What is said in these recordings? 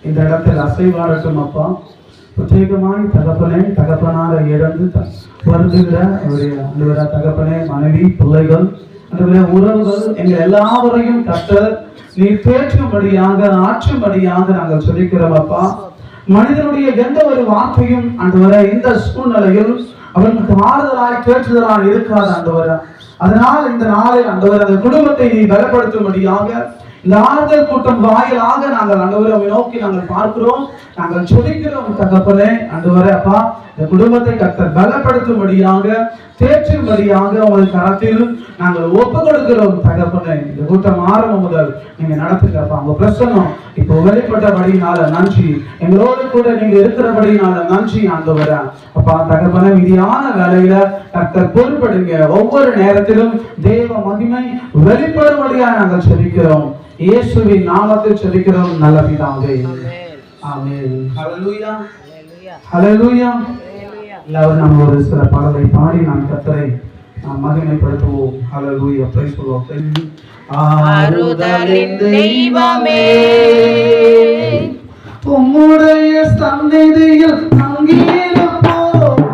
இந்த இடத்தில் அசைவாடட்டும் அப்பா. பிரத்யேகமாய் தகப்பனே, தகப்பனார இழந்து வருந்துகிற அவருடைய தகப்பனே, மனைவி, பிள்ளைகள், உறவுகள், எங்கள் எல்லாவரையும் கர்த்தர் நீர் தேற்றும்படியாக, ஆற்றும்படியாக நாங்கள் சொல்லிக்கிறோம் அப்பா. மனிதனுடைய எந்த ஒரு வார்த்தையும் ஆண்டவரே இந்த சூழ்நிலையில் அவர்களுக்கு ஆறுதலாய் தேற்றுதலாய் இருக்காது ஆண்டவரே. அதனால் இந்த நாளில் ஆண்டவரே அந்த குடும்பத்தை நீ பலப்படுத்தும்படியாக இந்த ஆறுதல் கூட்டம் வாயிலாக நாங்கள் ஆண்டவரை நோக்கி நாங்கள் பார்க்கிறோம், நாங்கள் சொல்லிக்கிறோம் தகப்பனே. ஆண்டவரே அப்பா, இந்த குடும்பத்தை கர்த்தர் பலப்படுத்தும்படியாக, தேற்றும்படியாக உங்கள் கரத்தில் நாங்கள் ஒப்பு கொடுக்கிறோம் தகப்பனே. இந்த கூட்டம் ஆரம்பம் முதல் நீங்க நடத்துக்கப்பா. உங்க பிரசனம் இப்போ வெளிப்பட்டபடினால நன்றி, எங்களோடு கூட நீங்க இருக்கிறபடினால நன்றி ஆண்டவரே. அப்பா தகப்பனே, விதியான வேலையில கர்த்தர் பொறுப்படுங்க. ஒவ்வொரு நேரத்திலும் தேவ மகிமை வெளிப்படும்படியாக நாங்கள் சொல்லிக்கிறோம். இயேசுவின் நாமத்தில் சொல்லிக்கிறோம் நல்ல பிதாவே. ஆமென். ஹல்லேலூயா, ஹல்லேலூயா. எல்லாரும் நம்ம ஒரு சில பாடலை பாடி நாம் கர்த்தரை நாம் மகிமைப்படுத்துவோம். ஹல்லேலூயா, பிரைஸ் தி லார்ட். ஆறுதலின் தெய்வமே, உம்முடைய சந்நிதியில் தங்கியிருப்போம்,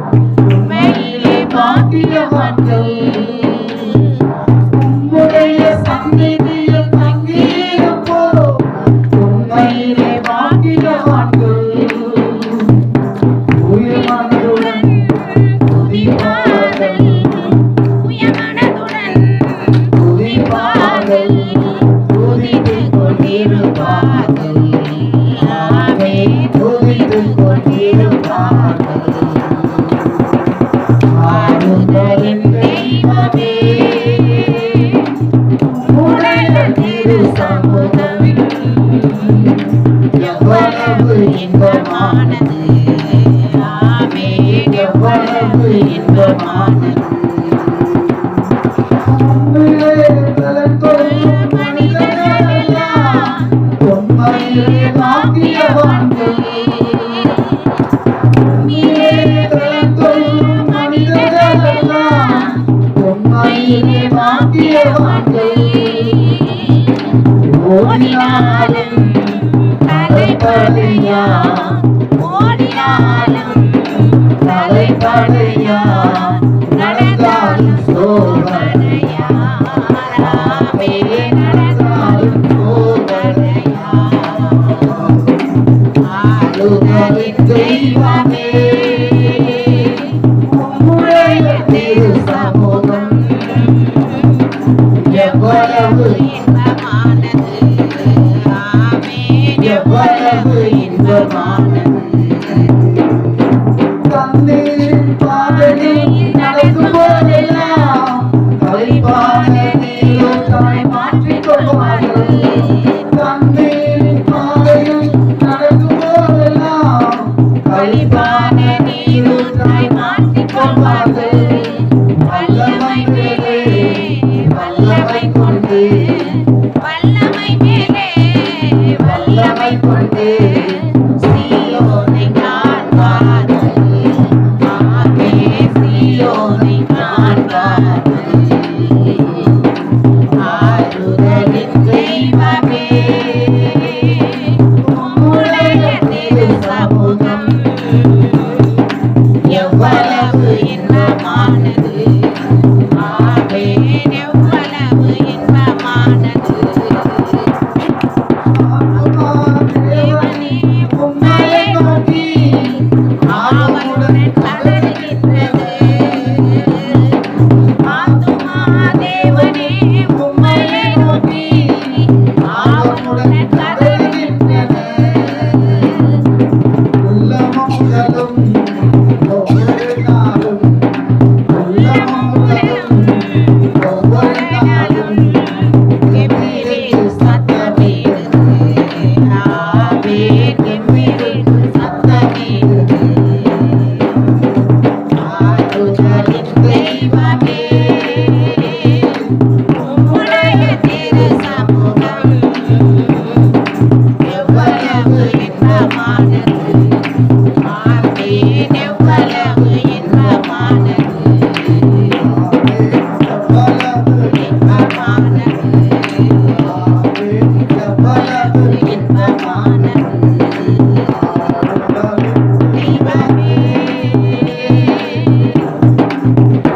உம்மையிலே பாக்கியவான்கள். உம்முடைய சந்நிதியில் தங்கியிருப்போம், உம்மையிலே பாக்கியவான்கள். உயர்மனதுடன் துதிப்பார்கள், உயர்மனதுடன் துதிப்பார்கள், துதித்துக் கொண்டிருப்பார்கள். ஆமென், துதித்துக் கொண்டிருப்பார்கள். ஆறுதலின் தெய்வமே, உம்முடைய திரு சமூகம் எவ்வளவு இன்பமானது. ஆமென், எவ்வளவு இன்பமானது. மனிதர்களெல்லாம் உம்மையிலே பாக்கியவான்கள். மனிதர்களெல்லாம் உம்மையிலே பாக்கியவான்கள். ஓடினாலும் தலைப்படையா, ஓடினாலும் தலைப்படையா, நடந்தாலும் சோதனையா, நடந்தாலும் சோதனையா. ஆறுதலின் தெய்வமே, உம்முடைய திரு சமூகம் எவ்வளவு இன்பமானது. ஆமென், எவ்வளவு இன்பமானது. தண்ணீரின் பாதையில் நடக்கும் போதெல்லாம் கழிப்பான நீரோட்டாய் மாற்றிக் கொள்வார்கள். தண்ணீரின் பாதையில் நடக்கும் போதெல்லாம் கழிப்பான நீரூற்றாய் மாற்றிக் கொள்வார்கள். வல்லமை மேலே வல்லமை கொண்டு, வல்லமை மேலே வல்லமை கொண்டு சீயோனை காண்பார்கள். ஆமென், சீயோனை காண்பார்கள். ஆறுதலின் தெய்வமே, உம்முடைய திரு சமூகம் எவ்வளவு இன்பமானது. ஆமென், எவ்வளவு இன்பமானது. தேவனே, உம்மையை நோக்கி ஆவலுடன் கதறுகின்றது. ஆத்துமா தேவனே, உம்மையை நோக்கி ஆவலுடன் கதறுகின்றது. உள்ளமும் உடலும் ஒவ்வொரு நாளும், உள்ளமும் உடலும் ஒவ்வொரு நாளும் கெம்பீரின் சத்தமிடுது. ஆமென், கெம்பீரின் சத்தமிடுது. ஆறுதலின் தெய்வமே, உம்முடைய திரு சமூகம் எவ்வளவு இன்பமானது. ஆமென், எவ்வளவு இன்பமானது. இன்பமானது, எவ்வளவு இன்பமானது. தெய்வமே.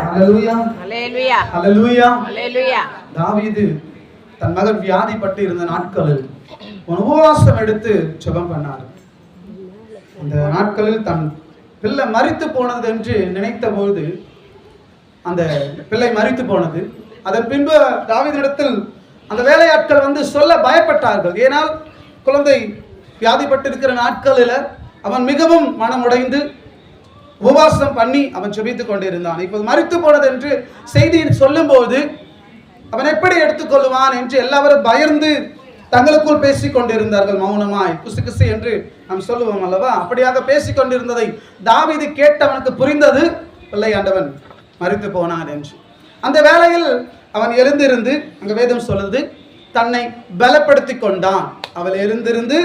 ஹல்லேலூயா அல்லேலூயா. ஹல்லேலூயா. அல்லேலூயா. தாவீது தன் மகன் வியாதிப்பட்டு இருந்த நாட்களில் ஒரு உபவாசம் எடுத்து ஜெபம் பண்ணார். அந்த நாட்களில் தன் பிள்ளை மரித்து போனது என்று நினைத்த பொழுது அந்த பிள்ளை மரித்து போனது. அதன் பின்பு தாவீதிடத்தில் அந்த வேலையாட்கள் வந்து சொல்ல பயப்பட்டார்கள். ஏனால் குழந்தை வியாதிப்பட்டு இருக்கிற நாட்களில் அவன் மிகவும் மனமுடைந்து உபவாசம் பண்ணி அவன் ஜெபித்துக் கொண்டிருந்தான். இப்போது மரித்து போனது என்று செய்தியில் சொல்லும்போது அவன் எப்படி எடுத்துக்கொள்வான் என்று எல்லாரும் பயந்து தங்களுக்குள் பேசிக் கொண்டிருந்தார்கள். மௌனமாய் குசு குசு என்று நாம் சொல்லுவோம் அல்லவா? அப்படியாக பேசிக் கொண்டிருந்ததை தாவீது கேட்டவனுக்கு புரிந்தது, பிள்ளை ஆண்டவன் மரித்து போனான் என்று. அந்த வேளையில் அவன் எழுந்திருந்து, அங்க வேதம் சொல்லுது, தன்னை பலப்படுத்தி கொண்டான். அவள் எழுந்திருந்து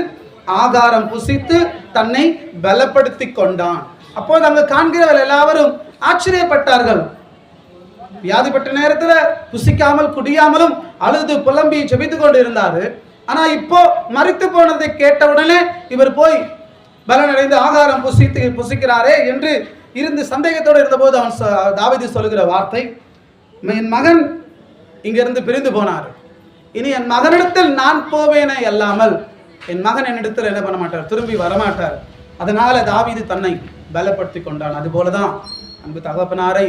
ஆகாரம் புசித்து தன்னை பலப்படுத்தி கொண்டான். அப்போது அங்கு காண்கிறவர்கள் எல்லாரும் ஆச்சரியப்பட்டார்கள். வியாதிப்பட்ட நேரத்துல புசிக்காமல் குடியாமலும் அழுது புலம்பி ஜெபித்துக் கொண்டு இருந்தாரு. ஆனா இப்போ மரித்து போனதை கேட்டவுடனே இவர் போய் பலனடைந்து ஆகாரம் புசிக்கிறாரே என்று இருந்து சந்தேகத்தோடு இருந்தபோது அவன் தாவீது சொல்லுகிற வார்த்தை, என் மகன் இங்கிருந்து பிரிந்து போனார், இனி என் மகனிடத்தில் நான் போவேனே அல்லாமல் என் மகன் என்னிடத்தில் என்ன பண்ண மாட்டார், திரும்பி வரமாட்டார். அதனால தாவீது தன்னை பலப்படுத்தி கொண்டான். அதுபோலதான் அன்பு தகப்பனாரை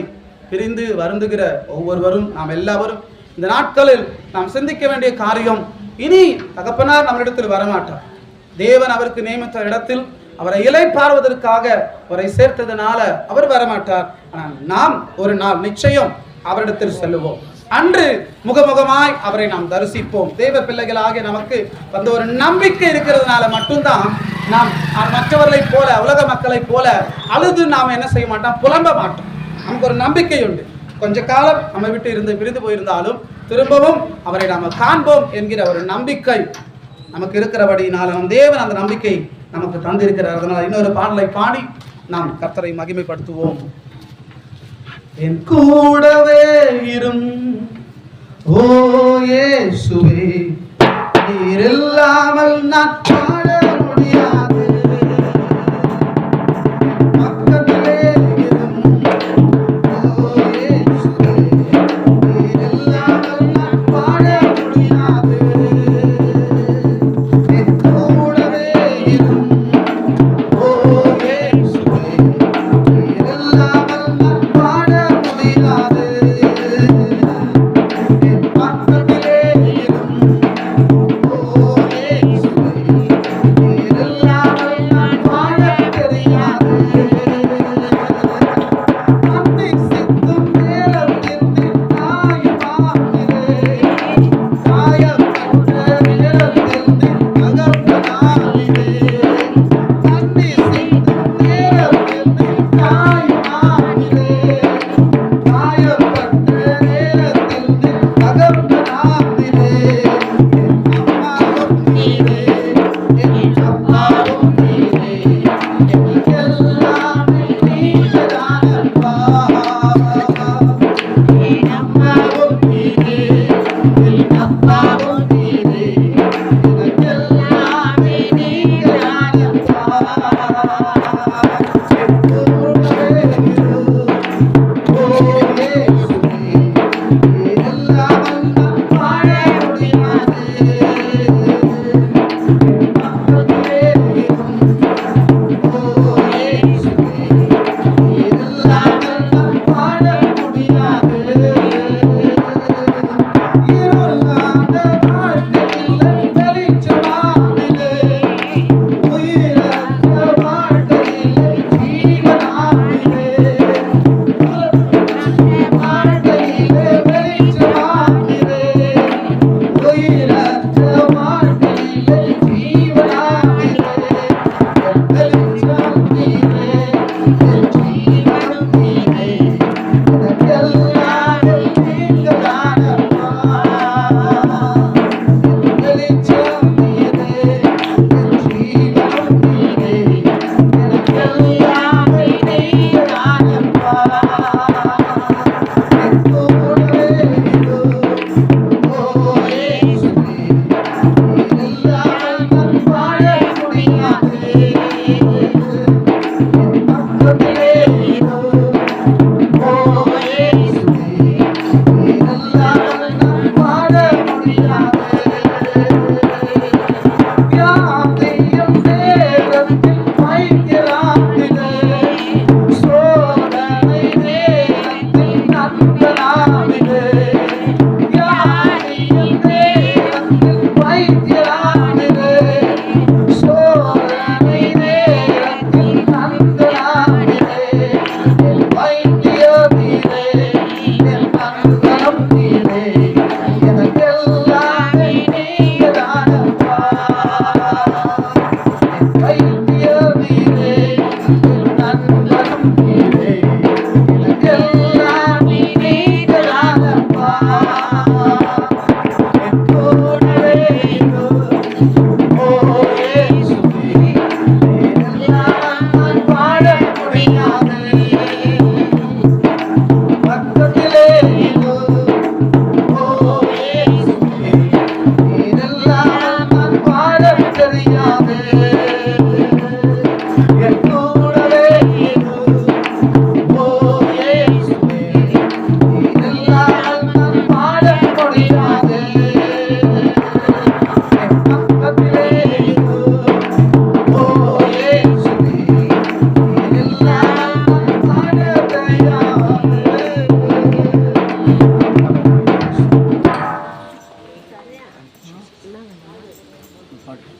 பிரிந்து வருந்துகிற ஒவ்வொருவரும், நாம் எல்லாரும் இந்த நாட்களில் நாம் சிந்திக்க வேண்டிய காரியம், இனி தகப்பனார் நம்மளிடத்தில் வரமாட்டார். தேவன் அவருக்கு நியமித்த இடத்தில் அவரை இளைப்பாறுவதற்காக அவரை சேர்த்ததுனால அவர் வரமாட்டார். ஆனால் நாம் ஒரு நாள் நிச்சயம் அவரிடத்தில் செல்லுவோம். அன்று முகமுகமாய் அவரை நாம் தரிசிப்போம். தேவ பிள்ளைகளாகிய நமக்கு வந்த ஒரு நம்பிக்கை இருக்கிறதுனால மட்டும்தான் நாம் மற்றவர்களை போல, உலக மக்களை போல அழுது நாம் என்ன செய்ய மாட்டோம், புலம்ப மாட்டோம். நமக்கு ஒரு நம்பிக்கை உண்டு. கொஞ்ச காலம் நம்ம விட்டு பிரிந்து போயிருந்தாலும் திரும்பவும் அவரை நாம் காண்போம் என்கிற ஒரு நம்பிக்கை நமக்கு இருக்கிறபடினால நம் தேவன் அந்த நம்பிக்கை நமக்கு தந்திருக்கிறார். அதனால் இன்னொரு பாடலை பாடி நாம் கர்த்தரை மகிமைப்படுத்துவோம். என் கூடவே இரும் ஓ இயேசுவே, நீர் இல்லாமல் நான் பாட முடியாது. பக்கத்திலே இரும் ஓ இயேசுவே, நீர் இல்லாமல் நான் பாட முடியாது. என் கூடவே இரும் ஓ இயேசுவே, நீர் இல்லாமல் நான் பாட முடியாது. என் பக்கத்திலே இரும் ஓ இயேசுவே, முடியாது. என் கூடவே இரு. ஓ இயேசுவே, நீ இல்லாமல் நான் வாழ முடியாது. என் பக்கத்திலே இரு. ஓ இயேசுவே, நீ இல்லாமல் நான் வாழ முடியாது. பாட்டு